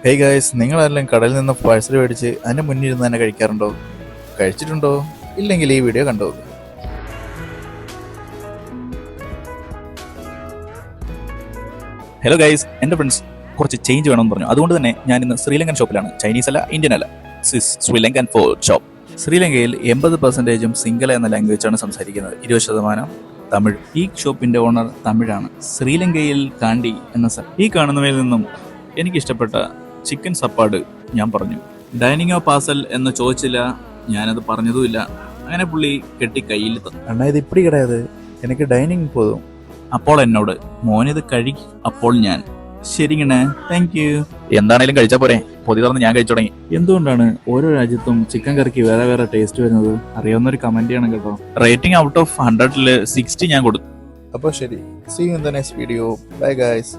Hey guys, നിങ്ങളെല്ലാം കടലിൽ നിന്ന് പാഴ്സൽ മേടിച്ച് അതിൻ്റെ മുന്നിൽ ഇരുന്ന് തന്നെ കഴിക്കാറുണ്ടോ? കഴിച്ചിട്ടുണ്ടോ? ഇല്ലെങ്കിൽ ഈ വീഡിയോ കണ്ടു നോക്കുക. ഹലോ ഗൈസ്, എൻ്റെ ഫ്രണ്ട്സ് കുറച്ച് ചേഞ്ച് വേണമെന്ന് പറഞ്ഞു. അതുകൊണ്ട് തന്നെ ഞാൻ ഇന്ന് ശ്രീലങ്കൻ ഷോപ്പിലാണ്. ചൈനീസ് അല്ല, ഇന്ത്യൻ അല്ല, ശ്രീലങ്കൻ ഫുഡ് ഷോപ്പ്. ശ്രീലങ്കയിൽ 80% സിംഗല എന്ന ലാംഗ്വേജാണ് സംസാരിക്കുന്നത്, 20% തമിഴ്. ഈ ഷോപ്പിന്റെ ഓണർ തമിഴാണ്. ശ്രീലങ്കയിൽ കാണ്ടി എന്ന ഈ കാണുന്നവയിൽ നിന്നും എനിക്കിഷ്ടപ്പെട്ട ചിക്കൻ സപ്പാട് ഞാൻ പറഞ്ഞു. ഡൈനിങ്ങോ പാർസൽ എന്ന് ചോദിച്ചില്ല, ഞാനത് പറഞ്ഞതുമില്ല. അങ്ങനെ പുള്ളി കെട്ടി കയ്യിൽ തന്നു. അണ്ണാ, ഇത് ഇപ്പടി കിടയത്, എനിക്ക് ഡൈനിങ് പോതും. അപ്പോൾ എന്നോട് മോനിത് കഴിക്കും. അപ്പോൾ ഞാൻ ശരിങ്ങനെ താങ്ക് യു. എന്താണേലും കഴിച്ചാൽ പോരെ, പൊതി തുറന്ന് ഞാൻ കഴിച്ചു തുടങ്ങി. എന്തുകൊണ്ടാണ് ഓരോ രാജ്യത്തും ചിക്കൻ കറിക്ക് വേറെ വേറെ ടേസ്റ്റ് വരുന്നത്? അറിയാവുന്നൊരു കമന്റ് ചെയ്യണം കേട്ടോ. റേറ്റിംഗ് ഔട്ട് ഓഫ് 100 60 ഞാൻ കൊടുത്തു. അപ്പോൾ ശരി, see you in the next video. Bye guys.